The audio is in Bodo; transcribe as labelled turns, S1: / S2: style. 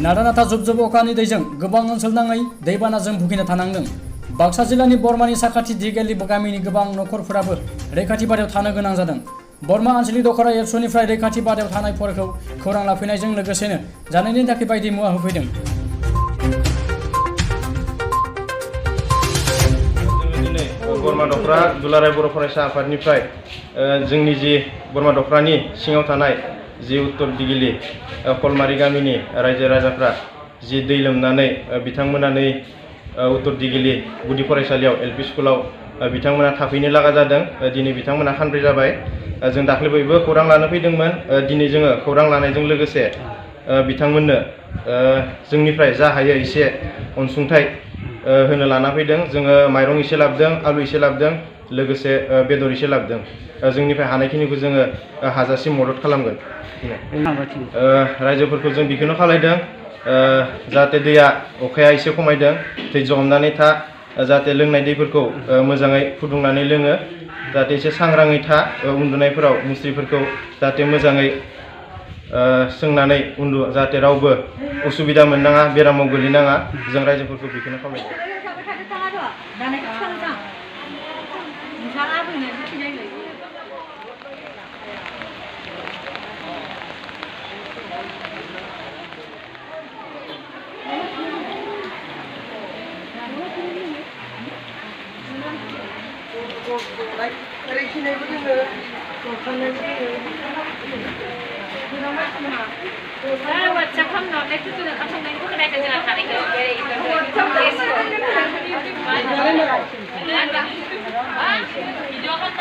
S1: नारा-नाथा जुब-जुब अखानि दैजों गोबां ओनसोल नाङै दैबानाजों भुगिना थानांदों। बाक्सा जिल्लानि बरमानि साखाथि दिगेलि गामिनि गोबां नखरफोराबो रैखाथि बादायाव थानो गोनां जादों। बरमा आनसलिक दखरा एबसुनिफ्राय रैखाथि बादायाव थानायफोरखौ खौरां लाफैनायजों लोगोसेनो जानायनि थाखाय बायदि मुवा होफैदों।
S2: बरमा दखरा दुलाराय बर' फरायसा आफादनिफ्राय जोंनि जि बरमा दखरानि सिङाव थानाय जि उत्तर दिगिलि कलमारि गामिनि रायजो राजाफ्रा जि दै लोमनानै बिथांमोना नै उत्तर दिगिलि गुदि फरायसालियाव एलपि स्कुलाव बिथांमोना थाफैनो लागा जादों। दिनै बिथांमोना सानब्रै जाबाय। जों दाख्लै बयबो खौरां लानो फैदोंमोन। दिनै जोङो खौरां लानायजों लोगोसे बिथांमोननो जोंनिफ्राय जा हायो एसे अनसुंथाइ होनो लाना फैदों। जोङो माइरं एसे लाबोदों, आलु एसे लाबोदों, लोगोसे बेदर एसे लाबोदों। जोंनिफ्राय हानायखिनिखौ जोङो हाजासिम मदद खालामगोन। रायजोफोरखौ जों बेखौनो खालायदों जाहाथे दैया अखाया एसे खमायदों, धैर्य हमनानै था, जाहाथे लोंनाय दैफोरखौ मोजाङै फुदुंनानै लोङो, जाहाथे एसे सांग्राङै था, उन्दुनायफोराव मुस्रिफोरखौ जाहाथे मोजाङै सोंनानै उन्दु, जाहाथे रावबो उसुबिदा मोननाङा, बेरामाव गोलैनाङा। जों रायजोफोरखौ बेखौनो खावलायदों।
S3: Video kan